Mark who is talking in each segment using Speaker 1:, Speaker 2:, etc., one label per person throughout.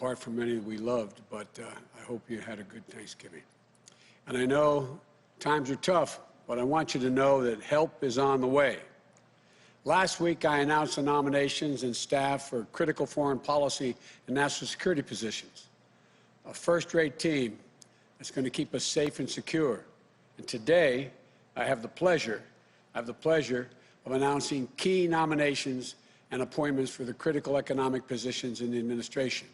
Speaker 1: apart from many that we loved, but I hope you had a good Thanksgiving. And I know times are tough, but I want you to know that help is on the way. Last week, I announced the nominations and staff for critical foreign policy and national security positions, a first-rate team that's going to keep us safe and secure. And today, I have the pleasure of announcing key nominations and appointments for the critical economic positions in the administration.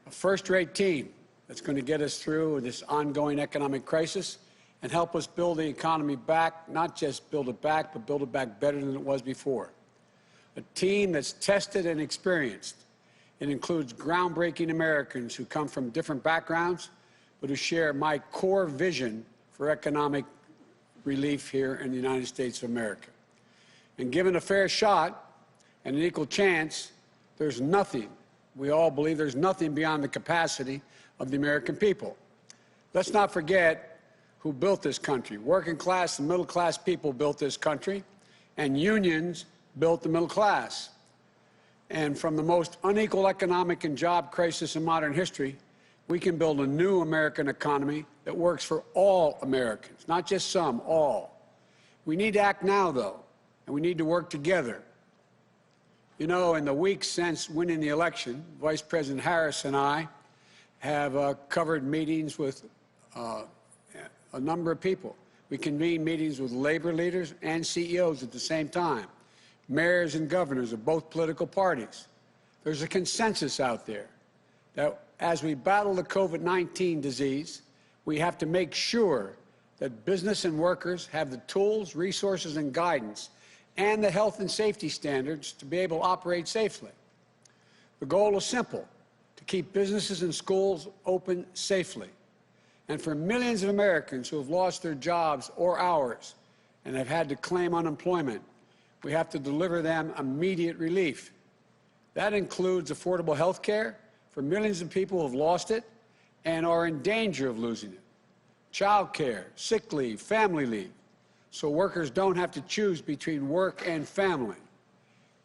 Speaker 1: A first-rate team that's going to get us through this ongoing economic crisis and help us build the economy back, not just build it back, but build it back better than it was before. A team that's tested and experienced. It includes groundbreaking Americans who come from different backgrounds, but who share my core vision for economic relief here in the United States of America. And given a fair shot and an equal chance, there's nothing, we all believe there's nothing beyond the capacity of the American people. Let's not forget who built this country. Working class and middle class people built this country, and unions built the middle class. And from the most unequal economic and job crisis in modern history, we can build a new American economy that works for all Americans, not just some, all. We need to act now, though, and we need to work together. You know, in the weeks since winning the election, Vice President Harris and I have covered meetings with a number of people. We convened meetings with labor leaders and CEOs at the same time, mayors and governors of both political parties. There's a consensus out there that as we battle the COVID-19 disease, we have to make sure that business and workers have the tools, resources, and guidance and the health and safety standards to be able to operate safely. The goal is simple: to keep businesses and schools open safely. And for millions of Americans who have lost their jobs or hours and have had to claim unemployment, we have to deliver them immediate relief. That includes affordable health care for millions of people who have lost it and are in danger of losing it, child care, sick leave, family leave, so workers don't have to choose between work and family,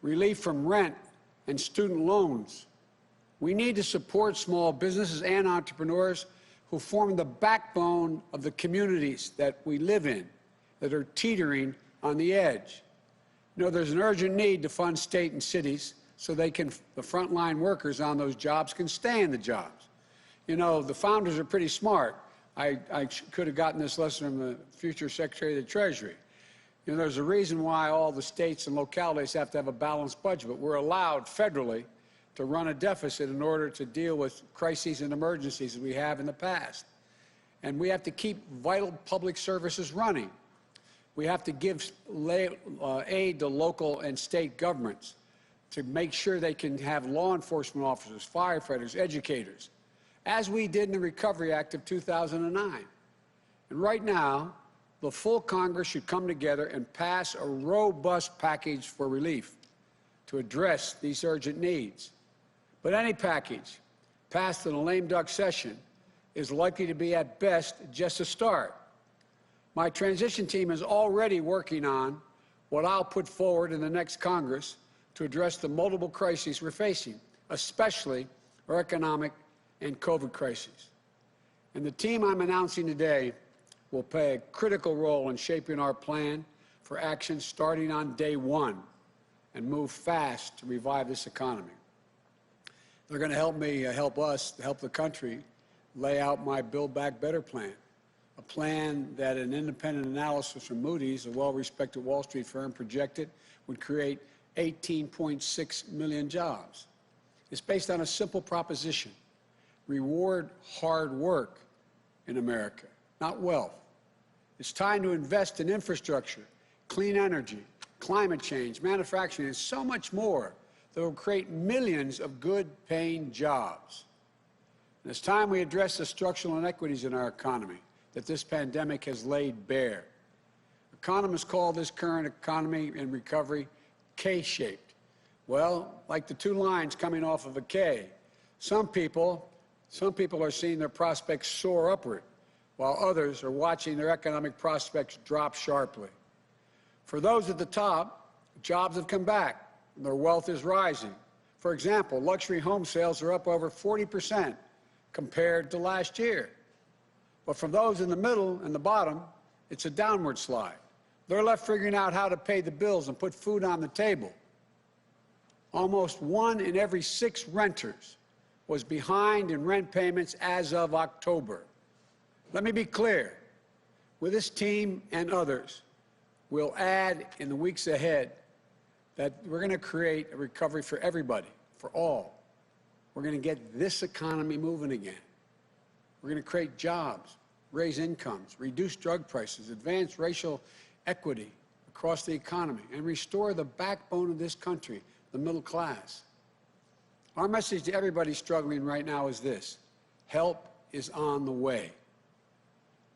Speaker 1: relief from rent and student loans. We need to support small businesses and entrepreneurs who form the backbone of the communities that we live in, that are teetering on the edge. You know, there's an urgent need to fund state and cities so the frontline workers on those jobs can stay in the jobs. You know, the founders are pretty smart. I could have gotten this lesson from the future Secretary of the Treasury. You know, there's a reason why all the states and localities have to have a balanced budget, but we're allowed federally to run a deficit in order to deal with crises and emergencies that we have in the past. And we have to keep vital public services running. We have to give aid to local and state governments to make sure they can have law enforcement officers, firefighters, educators, as we did in the Recovery Act of 2009. And right now, the full Congress should come together and pass a robust package for relief to address these urgent needs. But any package passed in a lame duck session is likely to be, at best, just a start. My transition team is already working on what I'll put forward in the next Congress to address the multiple crises we're facing, especially our economic and COVID crises. And the team I'm announcing today will play a critical role in shaping our plan for action starting on day one and move fast to revive this economy. They're going to help me help the country lay out my Build Back Better plan, a plan that an independent analysis from Moody's, a well-respected Wall Street firm, projected would create 18.6 million jobs. It's based on a simple proposition: reward hard work in America, not wealth. It's time to invest in infrastructure, clean energy, climate change, manufacturing, and so much more that will create millions of good-paying jobs. And it's time we address the structural inequities in our economy that this pandemic has laid bare. Economists call this current economy in recovery K-shaped. Well, like the two lines coming off of a K, some people are seeing their prospects soar upward, while others are watching their economic prospects drop sharply. For those at the top, jobs have come back and their wealth is rising. For example, luxury home sales are up over 40% compared to last year. But for those in the middle and the bottom, it's a downward slide. They're left figuring out how to pay the bills and put food on the table. Almost 1 in every 6 renters was behind in rent payments as of October. Let me be clear. With this team and others, we'll add in the weeks ahead that we're going to create a recovery for everybody, for all. We're going to get this economy moving again. We're going to create jobs, raise incomes, reduce drug prices, advance racial equity across the economy, and restore the backbone of this country, the middle class. Our message to everybody struggling right now is this: help is on the way.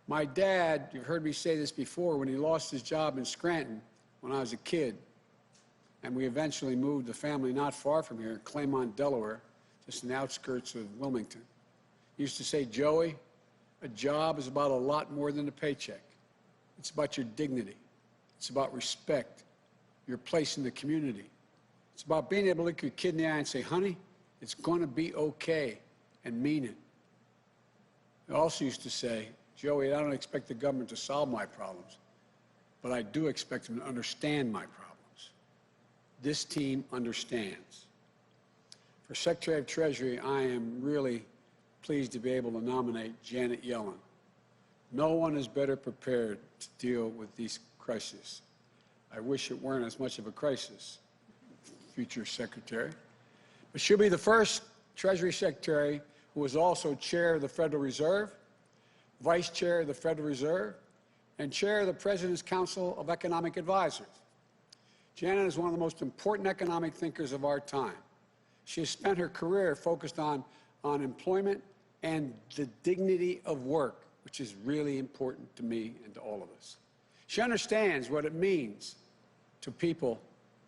Speaker 1: My dad, you've heard me say this before, when he lost his job in Scranton when I was a kid, and we eventually moved the family not far from here, Claymont, Delaware, just in the outskirts of Wilmington. He used to say, Joey, a job is about a lot more than a paycheck. It's about your dignity. It's about respect, your place in the community. It's about being able to look your kid in the eye and say, honey, it's going to be okay, and mean it. He also used to say, Joey, I don't expect the government to solve my problems, but I do expect them to understand my problems. This team understands. For Secretary of Treasury, I am really pleased to be able to nominate Janet Yellen. No one is better prepared to deal with these crises. I wish it weren't as much of a crisis, future Secretary. But she'll be the first Treasury Secretary who is also Chair of the Federal Reserve, Vice Chair of the Federal Reserve, and Chair of the President's Council of Economic Advisors. Janet is one of the most important economic thinkers of our time. She has spent her career focused on employment and the dignity of work, which is really important to me and to all of us. She understands what it means to people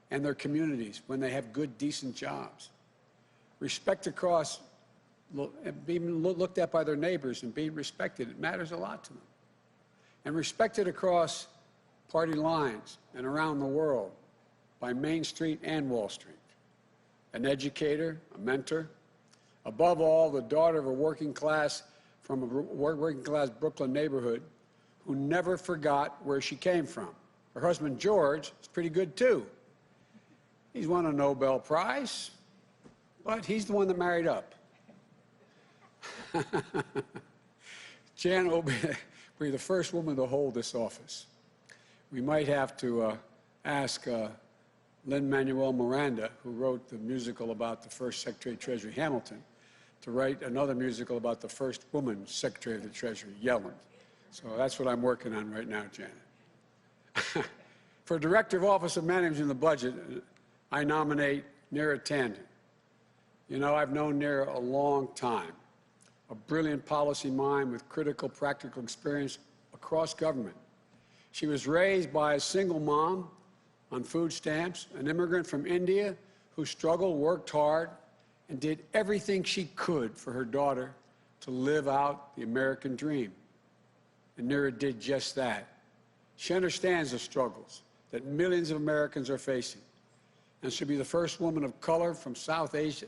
Speaker 1: and their communities when they have good, decent jobs. Respect across, being looked at by their neighbors and being respected, it matters a lot to them. And respected across party lines and around the world by Main Street and Wall Street. An educator, a mentor, above all, the daughter of a working class from a working class Brooklyn neighborhood who never forgot where she came from. Her husband, George, is pretty good, too. He's won a Nobel Prize, but he's the one that married up. Janet will be the first woman to hold this office. We might have to ask Lin-Manuel Miranda, who wrote the musical about the first Secretary of Treasury, Hamilton, to write another musical about the first woman Secretary of the Treasury, Yellen. So that's what I'm working on right now, Janet. For Director of Office of Managing the Budget, I nominate Neera Tanden. You know, I've known Neera a long time, a brilliant policy mind with critical practical experience across government. She was raised by a single mom on food stamps, an immigrant from India who struggled, worked hard, and did everything she could for her daughter to live out the American dream. And Neera did just that. She understands the struggles that millions of Americans are facing, and she'll be the first woman of color from South Asia,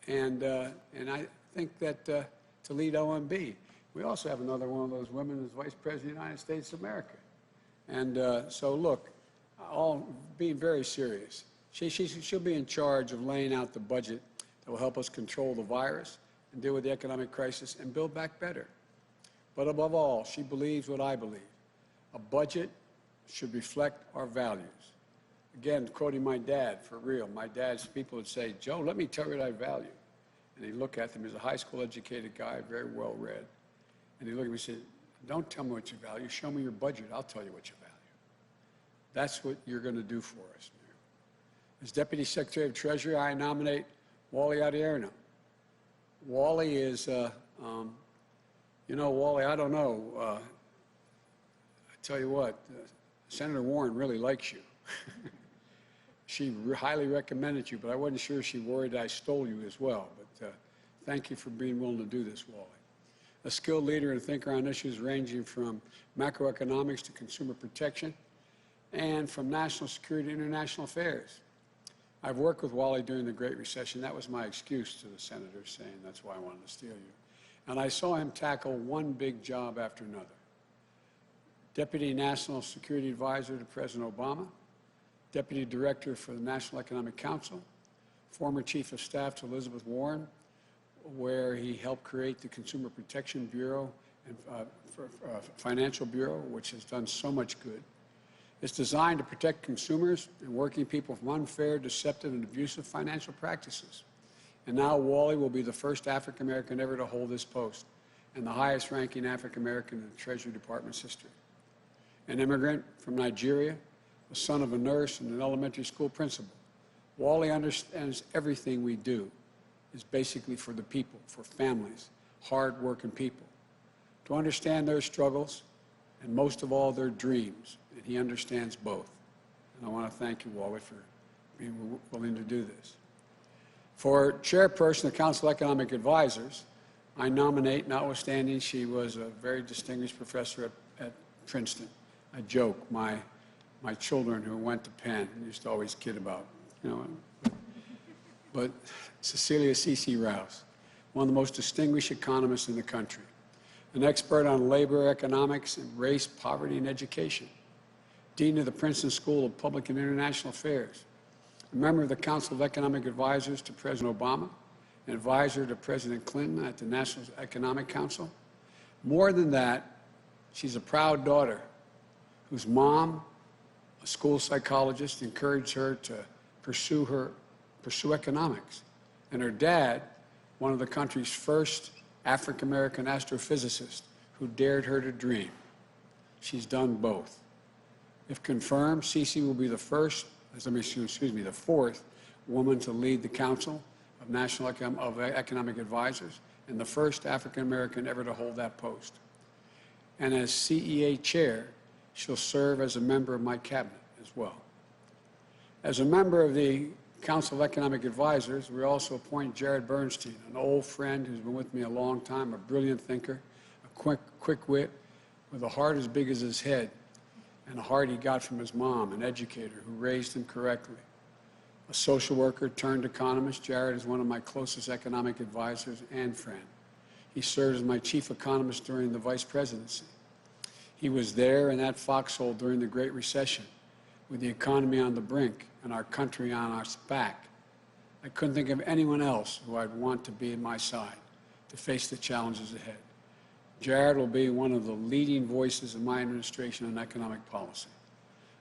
Speaker 1: and I think that to lead OMB. We also have another one of those women as Vice President of the United States of America. And so, look, all being very serious. She'll be in charge of laying out the budget that will help us control the virus and deal with the economic crisis and build back better. But above all, she believes what I believe. A budget should reflect our values. Again, quoting my dad, for real, my dad's people would say, Joe, let me tell you what I value. And he'd look at them, he's a high school educated guy, very well read. And he'd look at me and say, don't tell me what you value, show me your budget, I'll tell you what you value. That's what you're going to do for us. As Deputy Secretary of Treasury, I nominate Wally Adierno. Wally is, you know, Wally, I don't know. I tell you what, Senator Warren really likes you. She highly recommended you, but I wasn't sure she worried I stole you as well. But thank you for being willing to do this, Wally. A skilled leader and thinker on issues ranging from macroeconomics to consumer protection. and from national security and international affairs. I've worked with Wally during the Great Recession. That was my excuse to the senators, saying that's why I wanted to steal you. And I saw him tackle one big job after another. Deputy National Security Advisor to President Obama, Deputy Director for the National Economic Council, former Chief of Staff to Elizabeth Warren, where he helped create the Consumer Protection Bureau and Financial Bureau, which has done so much good. It's designed to protect consumers and working people from unfair, deceptive, and abusive financial practices. And now Wally will be the first African-American ever to hold this post and the highest-ranking African-American in the Treasury Department's history. An immigrant from Nigeria, the son of a nurse and an elementary school principal, Wally understands everything we do is basically for the people, for families, hard-working people, to understand their struggles and most of all their dreams, and he understands both. And I want to thank you, Wally, for being willing to do this. For chairperson of the Council of Economic Advisors, I nominate, notwithstanding she was a very distinguished professor at Princeton. I joke, my children who went to Penn used to always kid about, but Cecilia C.C. Rouse, one of the most distinguished economists in the country, an expert on labor economics and race, poverty, and education, dean of the Princeton School of Public and International Affairs, a member of the Council of Economic Advisors to President Obama, an advisor to President Clinton at the National Economic Council. More than that, she's a proud daughter whose mom, a school psychologist, encouraged her to pursue economics, and her dad, one of the country's first African-American astrophysicists who dared her to dream. She's done both. If confirmed, Cece will be the fourth woman to lead the Council of National Economic Advisors and the first African-American ever to hold that post. And as CEA chair, she'll serve as a member of my cabinet as well. As a member of the Council of Economic Advisors, we also appoint Jared Bernstein, an old friend who's been with me a long time, a brilliant thinker, a quick wit, with a heart as big as his head, and a heart he got from his mom, an educator who raised him correctly. A social worker turned economist, Jared is one of my closest economic advisors and friend. He served as my chief economist during the vice presidency. He was there in that foxhole during the Great Recession, with the economy on the brink and our country on our back. I couldn't think of anyone else who I'd want to be at my side to face the challenges ahead. Jared will be one of the leading voices of my administration on economic policy.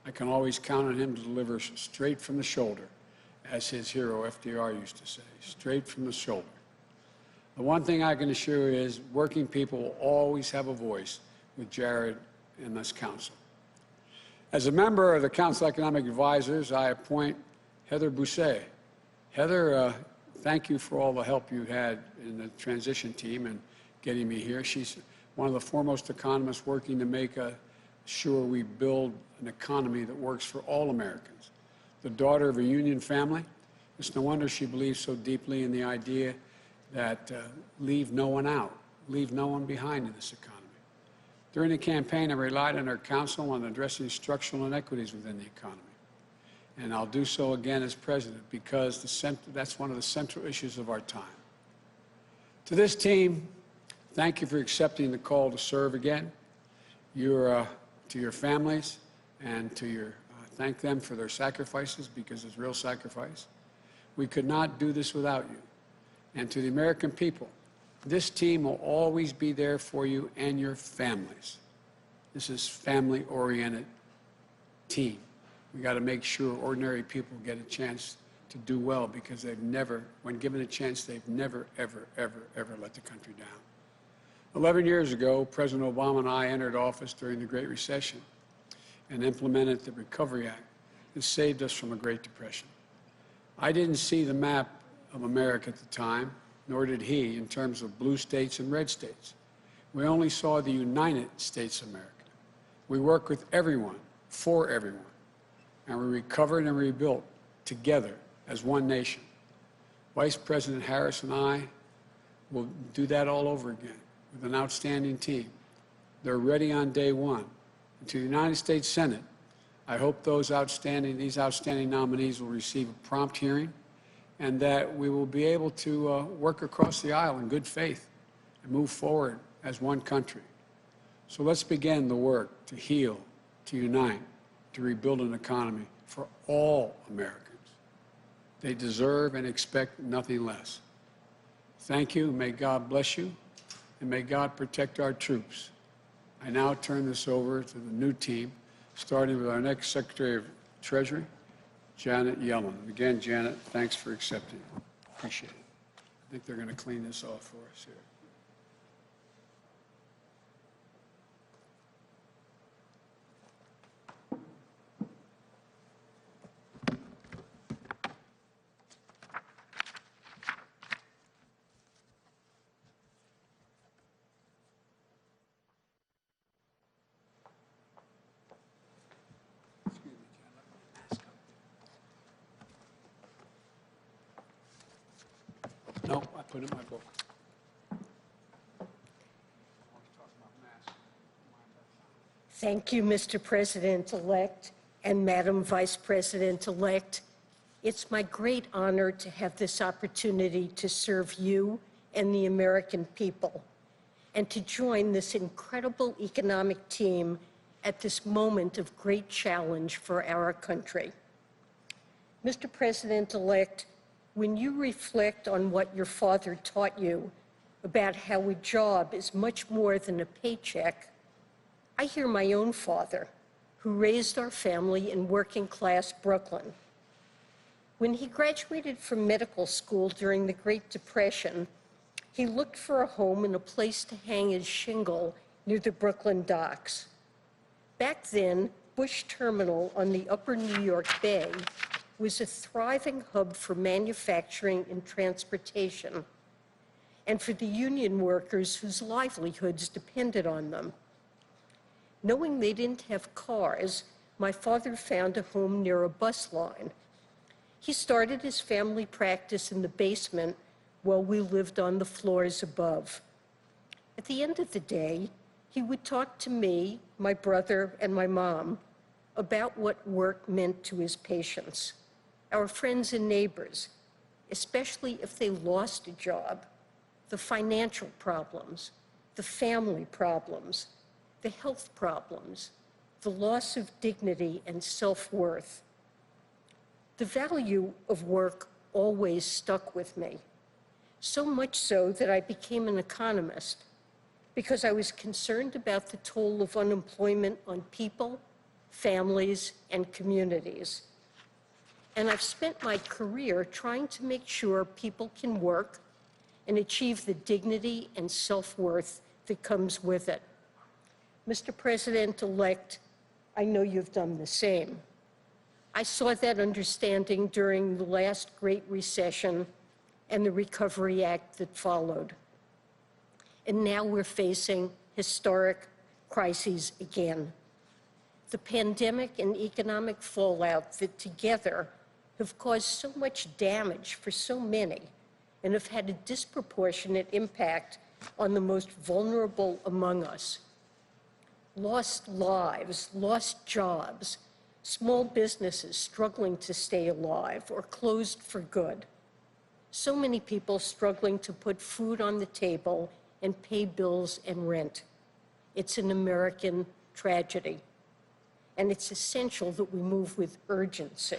Speaker 1: I can always count on him to deliver straight from the shoulder, as his hero FDR used to say, straight from the shoulder. The one thing I can assure you is working people will always have a voice with Jared in this council. As a member of the Council of Economic Advisors, I appoint Heather Bousai. Heather, thank you for all the help you had in the transition team and getting me here. She's one of the foremost economists working to make sure we build an economy that works for all Americans. The daughter of a union family, it's no wonder she believes so deeply in the idea that leave no one out, leave no one behind in this economy. During the campaign, I relied on our council on addressing structural inequities within the economy. And I'll do so again as president because that's one of the central issues of our time. To this team, thank you for accepting the call to serve again. To your families and thank them for their sacrifices because it's real sacrifice. We could not do this without you. And to the American people, this team will always be there for you and your families. This is family-oriented team. We got to make sure ordinary people get a chance to do well because they've never, when given a chance, they've never, ever, ever, ever let the country down. 11 years ago, President Obama and I entered office during the Great Recession and implemented the Recovery Act that saved us from a Great Depression. I didn't see the map of America at the time, nor did he, in terms of blue states and red states. We only saw the United States of America. We worked with everyone, for everyone, and we recovered and rebuilt together as one nation. Vice President Harris and I will do that all over again with an outstanding team. They're ready on day one. And to the United States Senate, I hope these outstanding nominees will receive a prompt hearing and that we will be able to work across the aisle in good faith and move forward as one country. So let's begin the work to heal, to unite, to rebuild an economy for all Americans. They deserve and expect nothing less. Thank you. May God bless you, and may God protect our troops. I now turn this over to the new team, starting with our next Secretary of Treasury, Janet Yellen. Again, Janet, thanks for accepting. Appreciate it. I think they're going to clean this off for us here. No, I put it in my book.
Speaker 2: Thank you, Mr. President-elect and Madam Vice President-elect. It's my great honor to have this opportunity to serve you and the American people, and to join this incredible economic team at this moment of great challenge for our country. Mr. President-elect, when you reflect on what your father taught you about how a job is much more than a paycheck, I hear my own father, who raised our family in working-class Brooklyn. When he graduated from medical school during the Great Depression, he looked for a home and a place to hang his shingle near the Brooklyn docks. Back then, Bush Terminal on the upper New York Bay was a thriving hub for manufacturing and transportation, and for the union workers whose livelihoods depended on them. Knowing they didn't have cars, my father found a home near a bus line. He started his family practice in the basement while we lived on the floors above. At the end of the day, he would talk to me, my brother, and my mom about what work meant to his patients, our friends and neighbors, especially if they lost a job, the financial problems, the family problems, the health problems, the loss of dignity and self-worth. The value of work always stuck with me, so much so that I became an economist because I was concerned about the toll of unemployment on people, families, and communities. And I've spent my career trying to make sure people can work and achieve the dignity and self-worth that comes with it. Mr. President-elect, I know you've done the same. I saw that understanding during the last Great Recession and the Recovery Act that followed. And now we're facing historic crises again. The pandemic and economic fallout that together have caused so much damage for so many and have had a disproportionate impact on the most vulnerable among us. Lost lives, lost jobs, small businesses struggling to stay alive or closed for good. So many people struggling to put food on the table and pay bills and rent. It's an American tragedy, and it's essential that we move with urgency.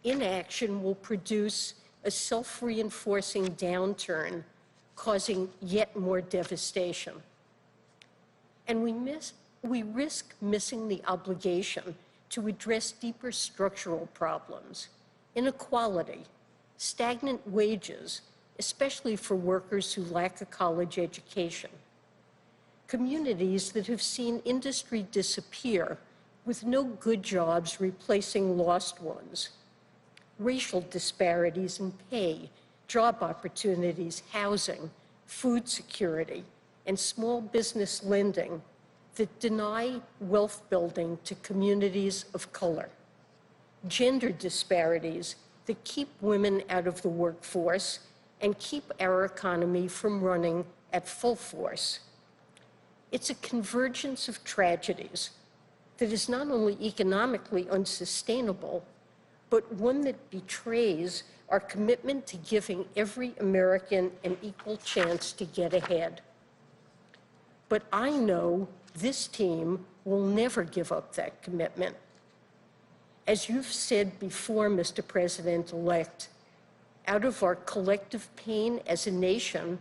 Speaker 2: Inaction will produce a self-reinforcing downturn, causing yet more devastation. And we risk missing the obligation to address deeper structural problems, inequality, stagnant wages, especially for workers who lack a college education. Communities that have seen industry disappear with no good jobs replacing lost ones. Racial disparities in pay, job opportunities, housing, food security, and small business lending that deny wealth building to communities of color. Gender disparities that keep women out of the workforce and keep our economy from running at full force. It's a convergence of tragedies that is not only economically unsustainable, but one that betrays our commitment to giving every American an equal chance to get ahead. But I know this team will never give up that commitment. As you've said before, Mr. President-elect, out of our collective pain as a nation,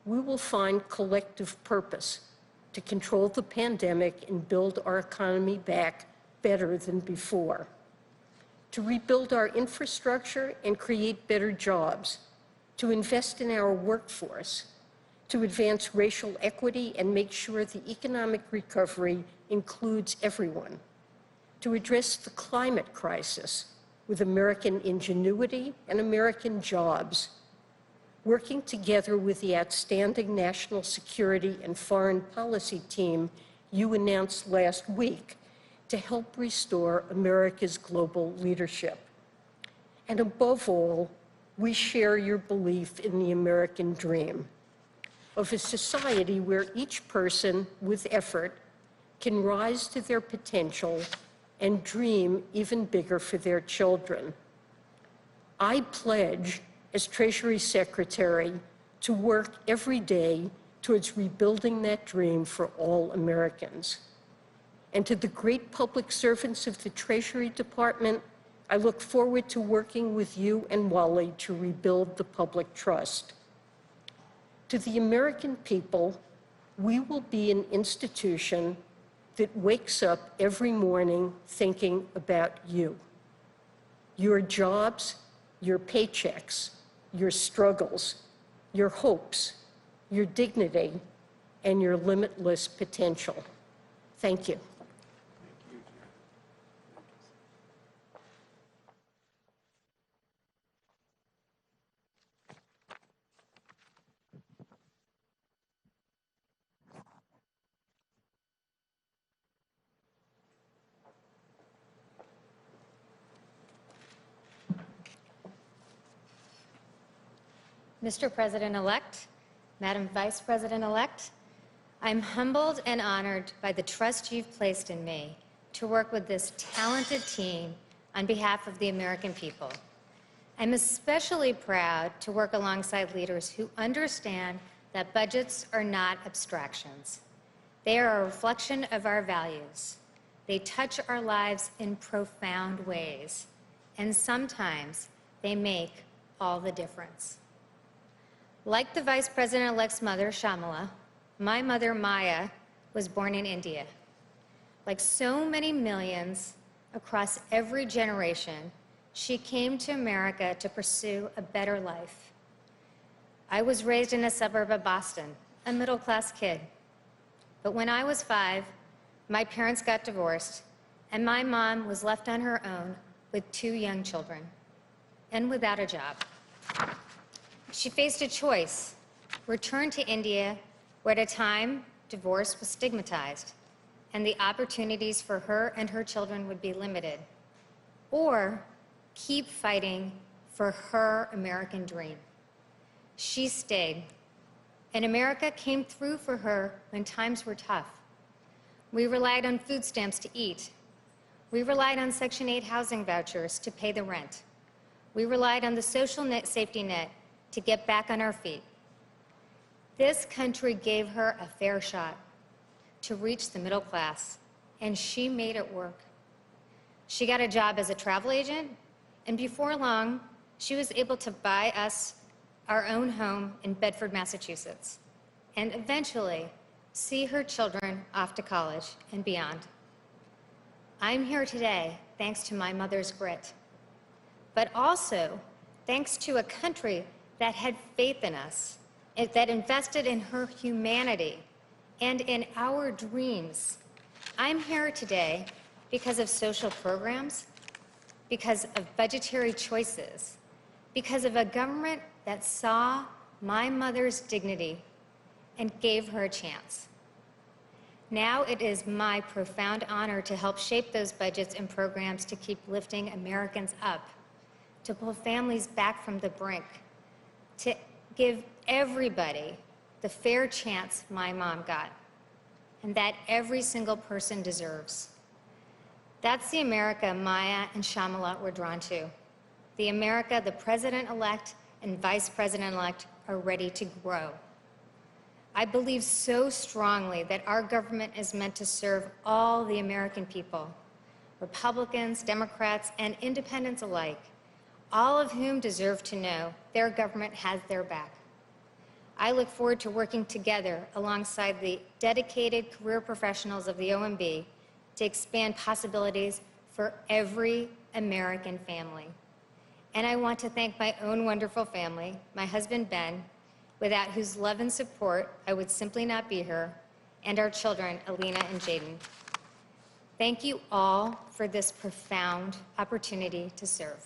Speaker 2: we will find collective purpose to control the pandemic and build our economy back better than before, to rebuild our infrastructure and create better jobs, to invest in our workforce, to advance racial equity and make sure the economic recovery includes everyone, to address the climate crisis with American ingenuity and American jobs, working together with the outstanding national security and foreign policy team you announced last week to help restore America's global leadership. And above all, we share your belief in the American dream of a society where each person with effort can rise to their potential and dream even bigger for their children. I pledge, as Treasury Secretary, to work every day towards rebuilding that dream for all Americans. And to the great public servants of the Treasury Department, I look forward to working with you and Wally to rebuild the public trust. To the American people, we will be an institution that wakes up every morning thinking about you, your jobs, your paychecks, your struggles, your hopes, your dignity, and your limitless potential. Thank you.
Speaker 3: Mr. President-elect, Madam Vice President-elect, I'm humbled and honored by the trust you've placed in me to work with this talented team on behalf of the American people. I'm especially proud to work alongside leaders who understand that budgets are not abstractions. They are a reflection of our values. They touch our lives in profound ways, and sometimes they make all the difference. Like the Vice President-elect's mother, Kamala, my mother, Maya, was born in India. Like so many millions across every generation, she came to America to pursue a better life. I was raised in a suburb of Boston, a middle-class kid. But when I was 5, my parents got divorced, and my mom was left on her own with 2 young children and without a job. She faced a choice: return to India, where at a time divorce was stigmatized and the opportunities for her and her children would be limited, or keep fighting for her American dream. She stayed, and America came through for her when times were tough. We relied on food stamps to eat. We relied on Section 8 housing vouchers to pay the rent. We relied on the social safety net to get back on our feet. This country gave her a fair shot to reach the middle class, and she made it work. She got a job as a travel agent, and before long, she was able to buy us our own home in Bedford, Massachusetts, and eventually see her children off to college and beyond. I'm here today thanks to my mother's grit, but also thanks to a country that had faith in us, that invested in her humanity and in our dreams. I'm here today because of social programs, because of budgetary choices, because of a government that saw my mother's dignity and gave her a chance. Now it is my profound honor to help shape those budgets and programs to keep lifting Americans up, to pull families back from the brink, to give everybody the fair chance my mom got, and that every single person deserves. That's the America Maya and Shyamalan were drawn to. The America the President-elect and Vice President-elect are ready to grow. I believe so strongly that our government is meant to serve all the American people, Republicans, Democrats, and independents alike, all of whom deserve to know their government has their back. I look forward to working together alongside the dedicated career professionals of the OMB to expand possibilities for every American family. And I want to thank my own wonderful family, my husband, Ben, without whose love and support I would simply not be here, and our children, Alina and Jaden. Thank you all for this profound opportunity to serve.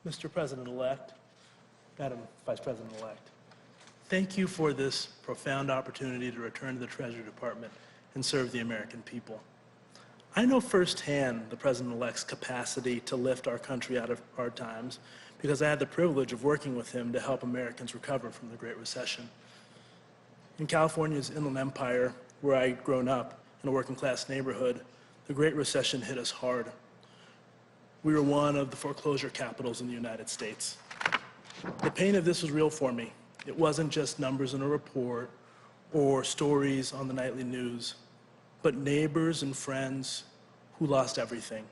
Speaker 4: Mr. President-elect, Madam Vice President-elect, thank you for this profound opportunity to return to the Treasury Department and serve the American people. I know firsthand the President-elect's capacity to lift our country out of hard times because I had the privilege of working with him to help Americans recover from the Great Recession. In California's Inland Empire, where I'd grown up in a working-class neighborhood, the Great Recession hit us hard. We were one of the foreclosure capitals in the United States. The pain of this was real for me. It wasn't just numbers in a report or stories on the nightly news, but neighbors and friends who lost everything.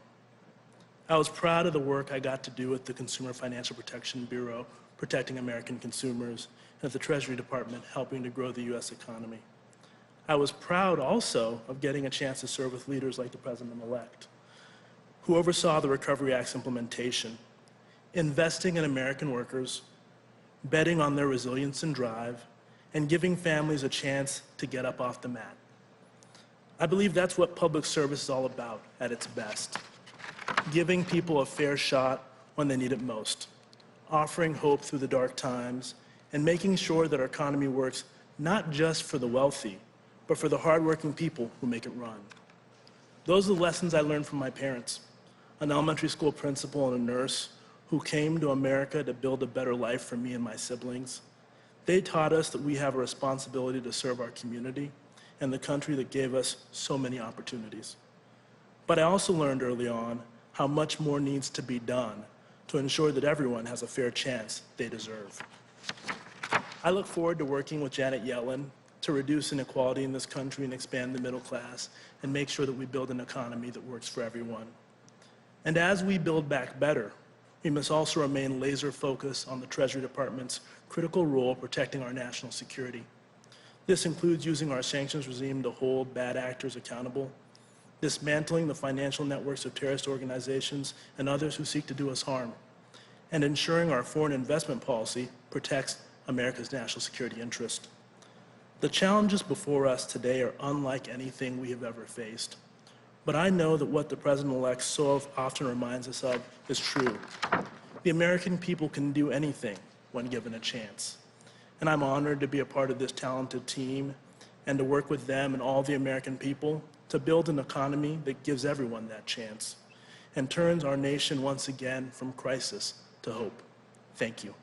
Speaker 4: I was proud of the work I got to do at the Consumer Financial Protection Bureau, protecting American consumers, and at the Treasury Department, helping to grow the U.S. economy. I was proud also of getting a chance to serve with leaders like the President-elect, who oversaw the Recovery Act's implementation, investing in American workers, betting on their resilience and drive, and giving families a chance to get up off the mat. I believe that's what public service is all about at its best. Giving people a fair shot when they need it most, offering hope through the dark times, and making sure that our economy works not just for the wealthy, but for the hardworking people who make it run. Those are the lessons I learned from my parents, an elementary school principal and a nurse who came to America to build a better life for me and my siblings. They taught us that we have a responsibility to serve our community and the country that gave us so many opportunities. But I also learned early on how much more needs to be done to ensure that everyone has a fair chance they deserve. I look forward to working with Janet Yellen to reduce inequality in this country and expand the middle class and make sure that we build an economy that works for everyone. And as we build back better, we must also remain laser focused on the Treasury Department's critical role protecting our national security. This includes using our sanctions regime to hold bad actors accountable, dismantling the financial networks of terrorist organizations and others who seek to do us harm, and ensuring our foreign investment policy protects America's national security interest. The challenges before us today are unlike anything we have ever faced. But I know that what the President-elect so often reminds us of is true. The American people can do anything when given a chance. And I'm honored to be a part of this talented team and to work with them and all the American people to build an economy that gives everyone that chance and turns our nation once again from crisis to hope. Thank you.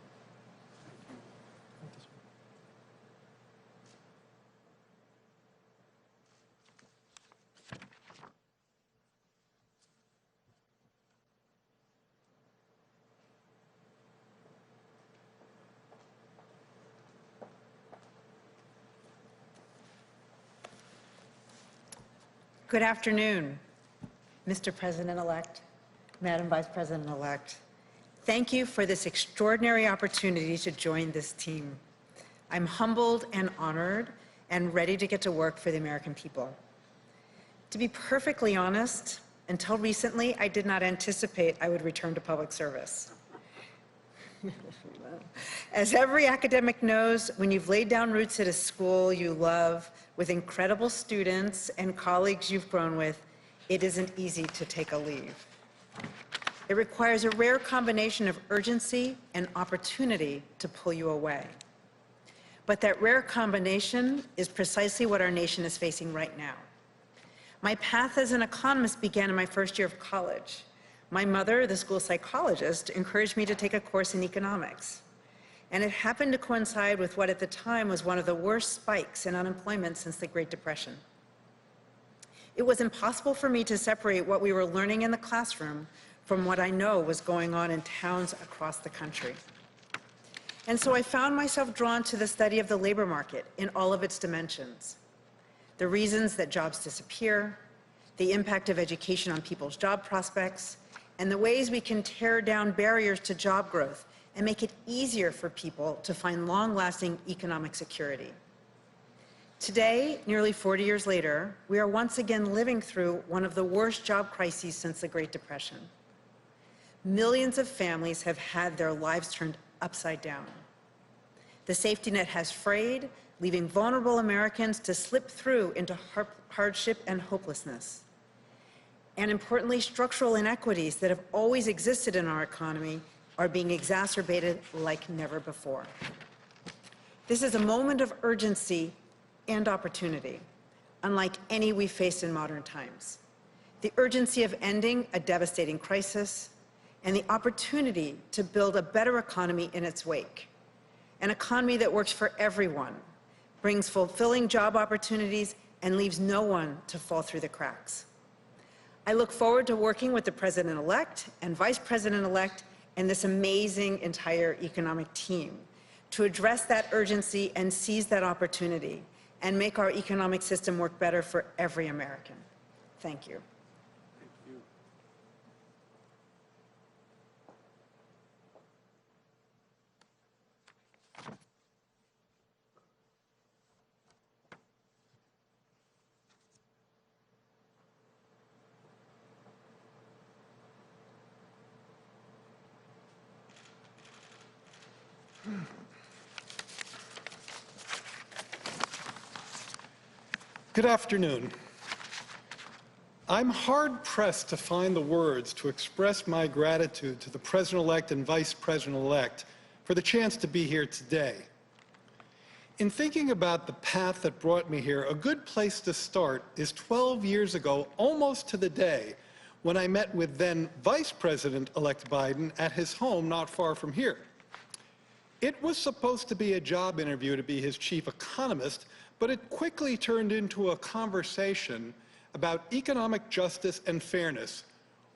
Speaker 5: Good afternoon, Mr. President-elect, Madam Vice President-elect. Thank you for this extraordinary opportunity to join this team. I'm humbled and honored and ready to get to work for the American people. To be perfectly honest, until recently, I did not anticipate I would return to public service. As every academic knows, when you've laid down roots at a school you love, with incredible students and colleagues you've grown with, it isn't easy to take a leave. It requires a rare combination of urgency and opportunity to pull you away. But that rare combination is precisely what our nation is facing right now. My path as an economist began in my first year of college. My mother, the school psychologist, encouraged me to take a course in economics. And it happened to coincide with what at the time was one of the worst spikes in unemployment since the Great Depression. It was impossible for me to separate what we were learning in the classroom from what I know was going on in towns across the country. And so I found myself drawn to the study of the labor market in all of its dimensions. The reasons that jobs disappear, the impact of education on people's job prospects, and the ways we can tear down barriers to job growth and make it easier for people to find long-lasting economic security. Today, nearly 40 years later, we are once again living through one of the worst job crises since the Great Depression. Millions of families have had their lives turned upside down. The safety net has frayed, leaving vulnerable Americans to slip through into hardship and hopelessness. And importantly, structural inequities that have always existed in our economy are being exacerbated like never before. This is a moment of urgency and opportunity, unlike any we've faced in modern times. The urgency of ending a devastating crisis and the opportunity to build a better economy in its wake. An economy that works for everyone, brings fulfilling job opportunities, and leaves no one to fall through the cracks. I look forward to working with the President-elect and Vice President-elect and this amazing entire economic team to address that urgency and seize that opportunity and make our economic system work better for every American. Thank you.
Speaker 6: Good afternoon. I'm hard-pressed to find the words to express my gratitude to the President-elect and Vice President-elect for the chance to be here today. In thinking about the path that brought me here, a good place to start is 12 years ago, almost to the day, when I met with then Vice President-elect Biden at his home not far from here. It was supposed to be a job interview to be his chief economist, but it quickly turned into a conversation about economic justice and fairness,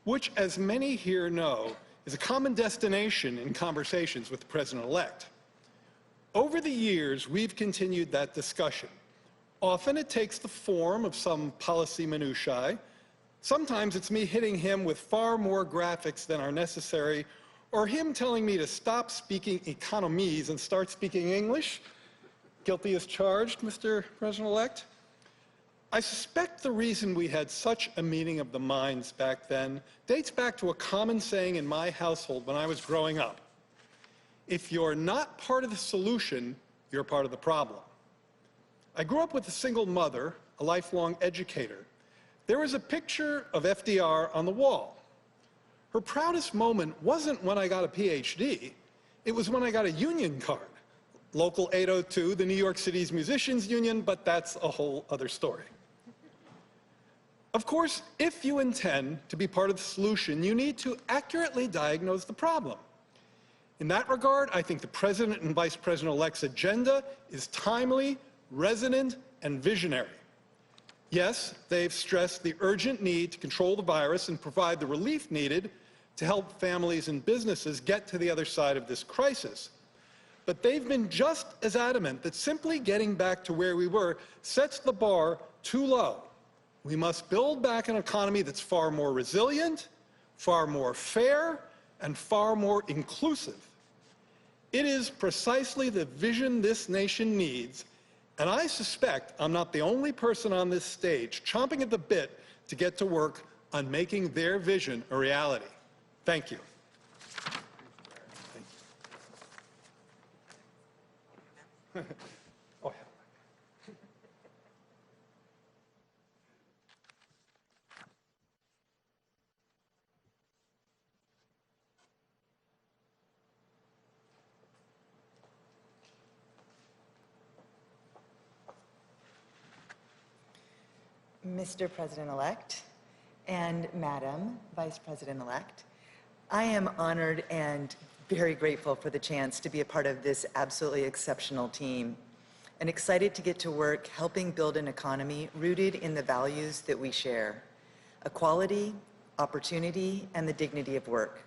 Speaker 6: which, as many here know, is a common destination in conversations with the President-elect. Over the years, we've continued that discussion. Often it takes the form of some policy minutiae. Sometimes it's me hitting him with far more graphics than are necessary, or him telling me to stop speaking economese and start speaking English. Guilty as charged, Mr. President-elect. I suspect the reason we had such a meeting of the minds back then dates back to a common saying in my household when I was growing up. If you're not part of the solution, you're part of the problem. I grew up with a single mother, a lifelong educator. There was a picture of FDR on the wall. Her proudest moment wasn't when I got a PhD, it was when I got a union card. Local 802, the New York City's musicians union, but that's a whole other story. Of course, if you intend to be part of the solution, you need to accurately diagnose the problem. In that regard, I think the President and Vice President-elect's agenda is timely, resonant, and visionary. Yes, they've stressed the urgent need to control the virus and provide the relief needed to help families and businesses get to the other side of this crisis. But they've been just as adamant that simply getting back to where we were sets the bar too low. We must build back an economy that's far more resilient, far more fair, and far more inclusive. It is precisely the vision this nation needs, and I suspect I'm not the only person on this stage chomping at the bit to get to work on making their vision a reality. Thank you. Oh, yeah.
Speaker 5: Mr. President-elect and Madam Vice President-elect, I am honored and very grateful for the chance to be a part of this absolutely exceptional team and excited to get to work helping build an economy rooted in the values that we share: equality, opportunity, and the dignity of work.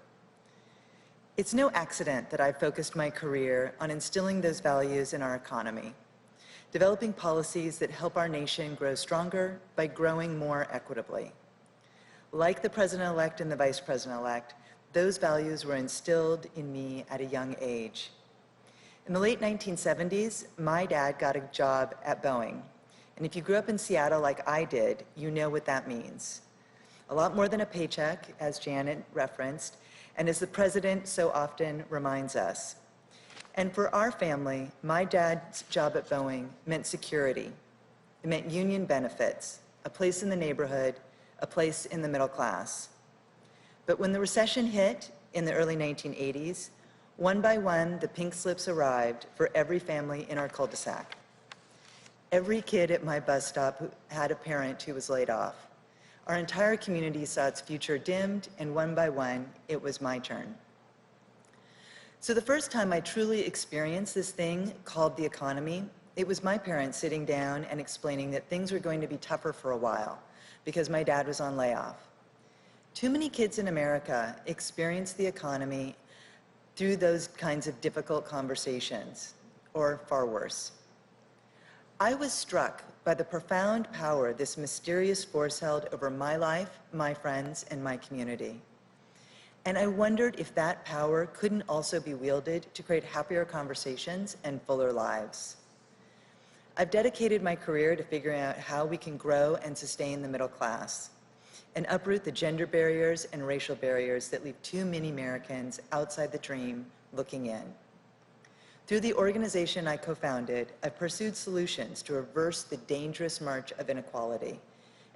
Speaker 5: It's no accident that I've focused my career on instilling those values in our economy, developing policies that help our nation grow stronger by growing more equitably. Like the President-elect and the Vice President-elect, those values were instilled in me at a young age. In the late 1970s, my dad got a job at Boeing. And if you grew up in Seattle like I did, you know what that means. A lot more than a paycheck, as Janet referenced, and as the President so often reminds us. And for our family, my dad's job at Boeing meant security. It meant union benefits, a place in the neighborhood, a place in the middle class. But when the recession hit in the early 1980s, one by one, the pink slips arrived for every family in our cul-de-sac. Every kid at my bus stop had a parent who was laid off. Our entire community saw its future dimmed, and one by one, it was my turn. So the first time I truly experienced this thing called the economy, it was my parents sitting down and explaining that things were going to be tougher for a while because my dad was on layoff. Too many kids in America experience the economy through those kinds of difficult conversations, or far worse. I was struck by the profound power this mysterious force held over my life, my friends, and my community. And I wondered if that power couldn't also be wielded to create happier conversations and fuller lives. I've dedicated my career to figuring out how we can grow and sustain the middle class and uproot the gender barriers and racial barriers that leave too many Americans outside the dream looking in. Through the organization I co-founded, I've pursued solutions to reverse the dangerous march of inequality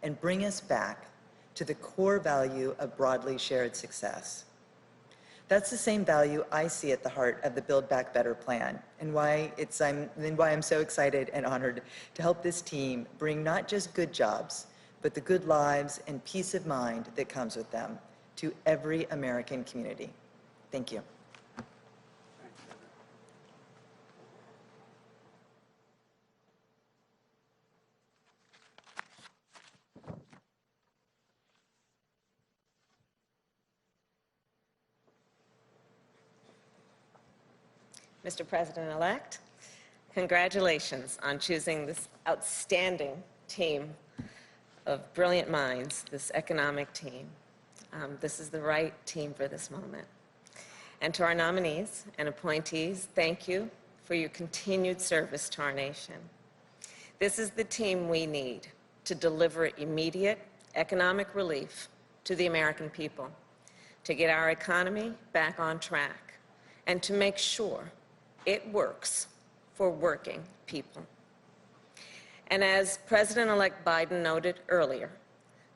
Speaker 5: and bring us back to the core value of broadly shared success. That's the same value I see at the heart of the Build Back Better plan, and why I'm so excited and honored to help this team bring not just good jobs, but the good lives and peace of mind that comes with them to every American community. Thank you.
Speaker 7: Mr. President-elect, congratulations on choosing this outstanding team of brilliant minds, this economic team. This is the right team for this moment. And to our nominees and appointees, thank you for your continued service to our nation. This is the team we need to deliver immediate economic relief to the American people, to get our economy back on track, and to make sure it works for working people. And as President-elect Biden noted earlier,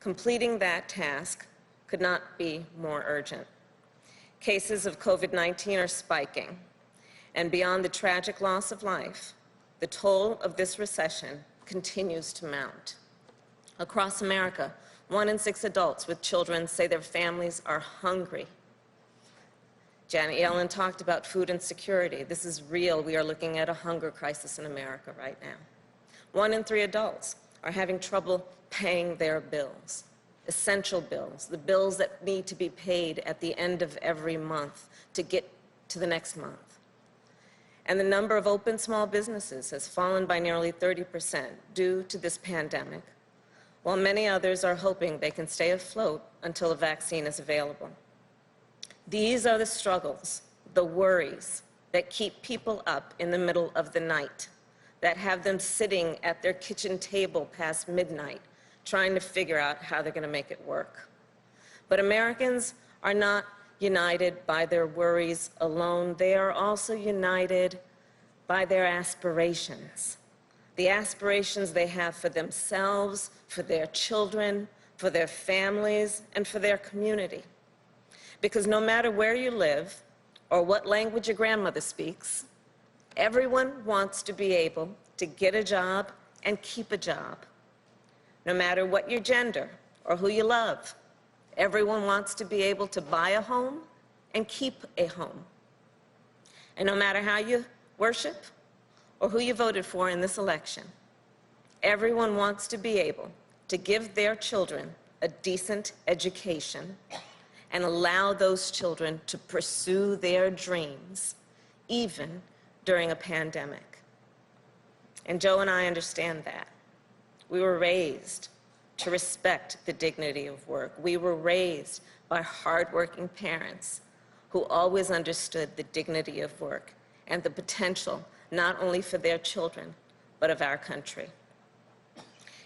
Speaker 7: completing that task could not be more urgent. Cases of COVID-19 are spiking, and beyond the tragic loss of life, the toll of this recession continues to mount. Across America, 1 in 6 adults with children say their families are hungry. Janet Yellen talked about food insecurity. This is real. We are looking at a hunger crisis in America right now. 1 in 3 adults are having trouble paying their bills, essential bills, the bills that need to be paid at the end of every month to get to the next month. And the number of open small businesses has fallen by nearly 30% due to this pandemic, while many others are hoping they can stay afloat until a vaccine is available. These are the struggles, the worries that keep people up in the middle of the night, that have them sitting at their kitchen table past midnight, trying to figure out how they're going to make it work. But Americans are not united by their worries alone. They are also united by their aspirations, the aspirations they have for themselves, for their children, for their families, and for their community. Because no matter where you live or what language your grandmother speaks, everyone wants to be able to get a job and keep a job. no matter what your gender or who you love. Everyone wants to be able to buy a home and keep a home. And no matter how you worship or who you voted for in this election, everyone wants to be able to give their children a decent education and allow those children to pursue their dreams, even during a pandemic. And Joe and I understand that. We were raised to respect the dignity of work. We were raised by hardworking parents who always understood the dignity of work and the potential not only for their children, but of our country.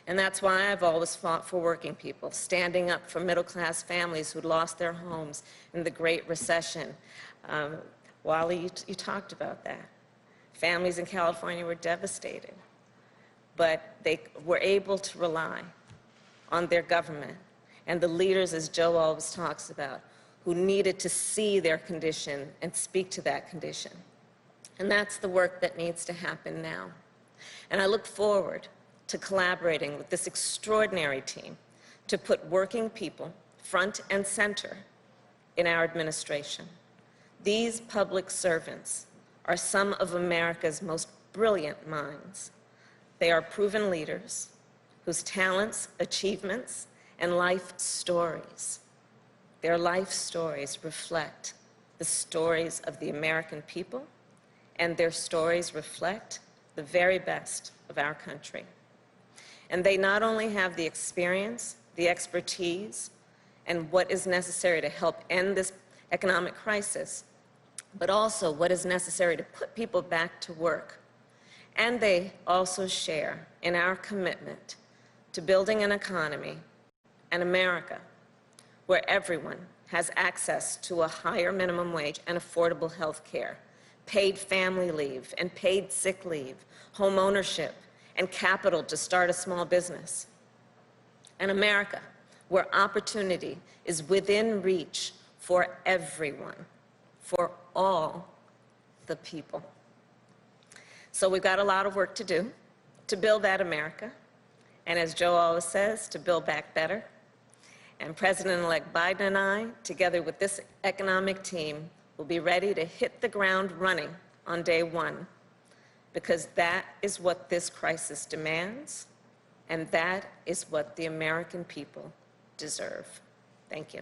Speaker 7: And that's why I've always fought for working people, standing up for middle-class families who lost their homes in the Great Recession. Wally, you talked about that. Families in California were devastated, but they were able to rely on their government and the leaders, as Joe always talks about, who needed to see their condition and speak to that condition. And that's the work that needs to happen now. And I look forward to collaborating with this extraordinary team to put working people front and center in our administration. These public servants are some of America's most brilliant minds. They are proven leaders whose talents, achievements, and life stories, their life stories reflect the stories of the American people, and their stories reflect the very best of our country. And they not only have the experience, the expertise, and what is necessary to help end this economic crisis, but also what is necessary to put people back to work. And they also share in our commitment to building an economy, an America, where everyone has access to a higher minimum wage and affordable health care, paid family leave and paid sick leave, home ownership, and capital to start a small business. An America where opportunity is within reach for everyone, for all the people. So we've got a lot of work to do to build that America, and as Joe always says, to build back better. And President-elect Biden and I, together with this economic team, will be ready to hit the ground running on day one, because that is what this crisis demands, and that is what the American people deserve. Thank you.